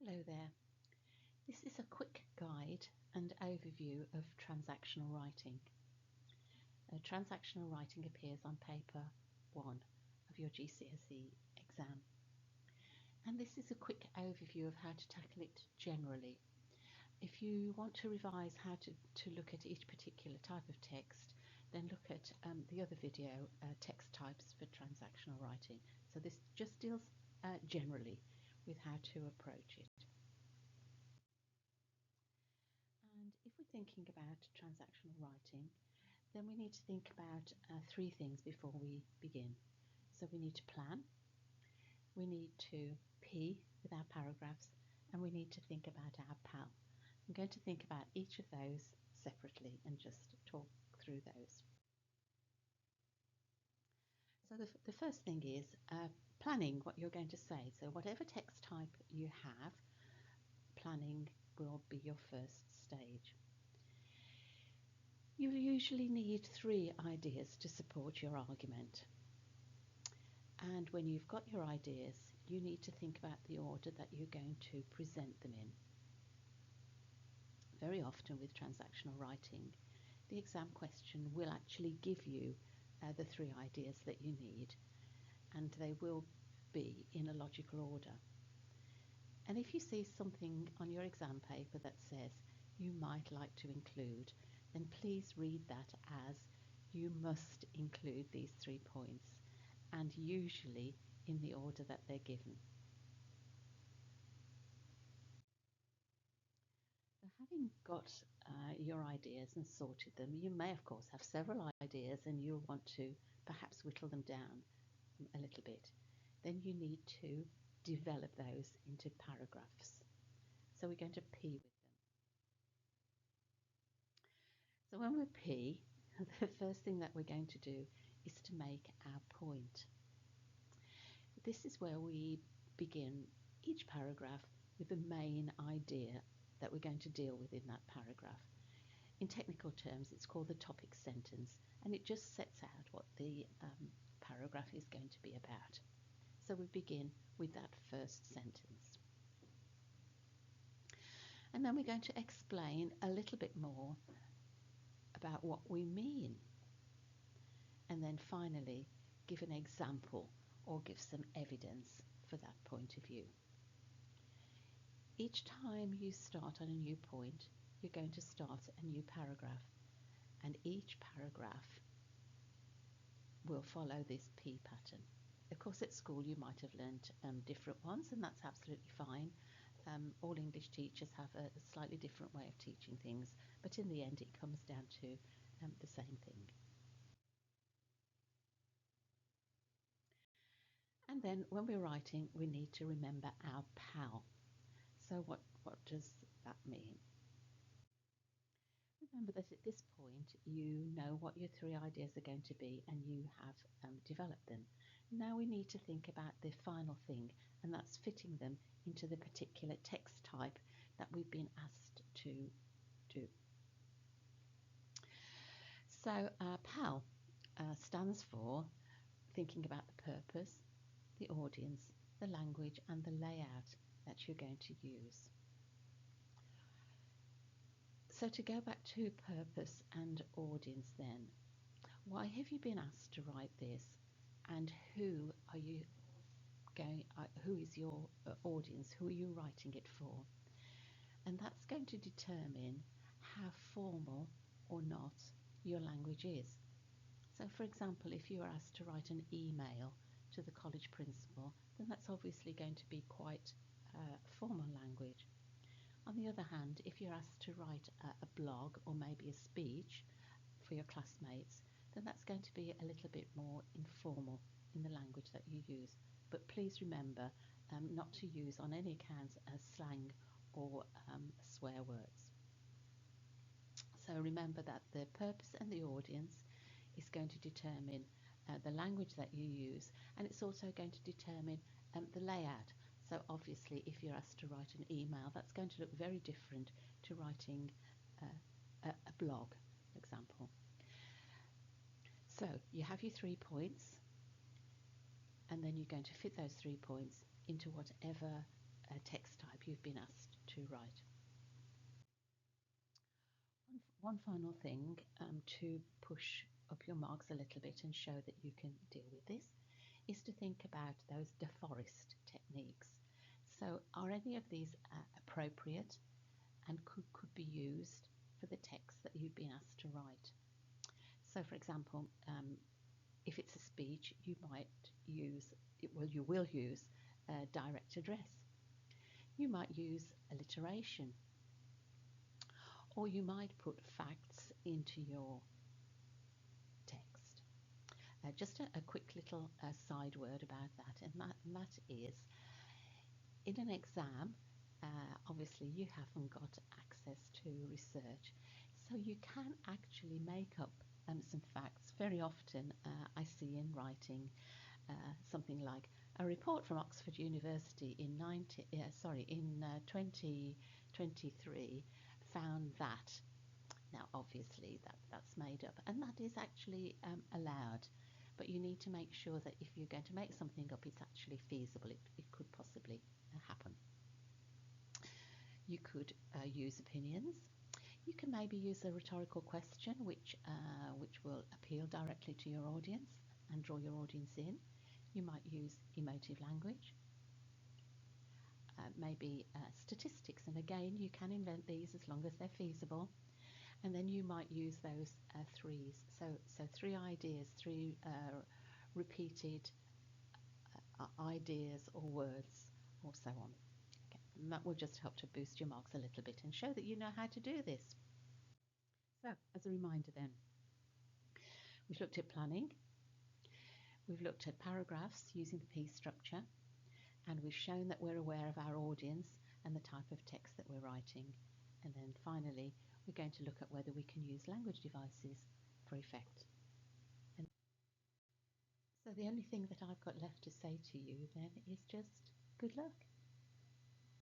Hello there. This is a quick guide and overview of transactional writing. Transactional writing appears on paper 1 of your GCSE exam. And this is a quick overview of how to tackle it generally. If you want to revise how to look at each particular type of text, then look at the other video, text types for transactional writing. So this just deals generally with how to approach it. And if we're thinking about transactional writing, then we need to think about three things before we begin. So we need to plan, we need to P with our paragraphs, and we need to think about our PAL. I'm going to think about each of those separately and just talk through those. So the first thing is planning what you're going to say. So whatever text type you have, planning will be your first stage. You usually need 3 ideas to support your argument. And when you've got your ideas, you need to think about the order that you're going to present them in. Very often with transactional writing, the exam question will actually give you the 3 ideas that you need, and they will be in a logical order. And if you see something on your exam paper that says you might like to include, then please read that as you must include these 3 points, and usually in the order that they're given. So having got your ideas and sorted them, you may of course have several ideas and you'll want to perhaps whittle them down a little bit. Then you need to develop those into paragraphs. So we're going to P with them. So when we P, the first thing that we're going to do is to make our point. This is where we begin each paragraph with the main idea that we're going to deal with in that paragraph. In technical terms, it's called the topic sentence, and it just sets out what the paragraph is going to be about. So we begin with that first sentence. And then we're going to explain a little bit more about what we mean. And then finally, give an example or give some evidence for that point of view. Each time you start on a new point, you're going to start a new paragraph, and each paragraph will follow this P pattern. Of course, at school you might have learnt different ones, and that's absolutely fine. All English teachers have a slightly different way of teaching things, but in the end it comes down to the same thing. And then when we're writing, we need to remember our PAL. So what does that mean? Remember that at this point you know what your 3 ideas are going to be and you have developed them. Now we need to think about the final thing, and that's fitting them into the particular text type that we've been asked to do. So PAL stands for thinking about the purpose, the audience, the language and the layout that you're going to use. So to go back to purpose and audience then, why have you been asked to write this, and who is your audience, who are you writing it for? And that's going to determine how formal or not your language is. So for example, if you are asked to write an email to the college principal, then that's obviously going to be quite formal language. On the other hand, if you're asked to write a blog or maybe a speech for your classmates, then that's going to be a little bit more informal in the language that you use. But please remember not to use on any account slang or swear words. So remember that the purpose and the audience is going to determine the language that you use, and it's also going to determine the layout. So obviously if you're asked to write an email, that's going to look very different to writing a blog, for example. So you have your 3 points, and then you're going to fit those 3 points into whatever text type you've been asked to write. One final thing to push up your marks a little bit and show that you can deal with this is to think about those deforest techniques. So are any of these appropriate and could be used for the text that you've been asked to write? So for example, if it's a speech, you might use, you will use direct address. You might use alliteration, or you might put facts into your text. Just a quick little side word about that, and that is, in an exam, obviously you haven't got access to research, so you can actually make up some facts. Very often I see in writing something like a report from Oxford University in 2023 found that. Now obviously that's made up, and that is actually allowed, but you need to make sure that if you're going to make something up, it's actually feasible. It could possibly happen. You could use opinions. You can maybe use a rhetorical question which will appeal directly to your audience and draw your audience in. You might use emotive language, maybe statistics, and again you can invent these as long as they're feasible. And then you might use those threes. So 3 ideas, 3 repeated ideas or words, or so on. Okay. And that will just help to boost your marks a little bit and show that you know how to do this. So as a reminder then, we've looked at planning, we've looked at paragraphs using the piece structure, and we've shown that we're aware of our audience and the type of text that we're writing. And then finally, we're going to look at whether we can use language devices for effect. And so the only thing that I've got left to say to you then is just good luck.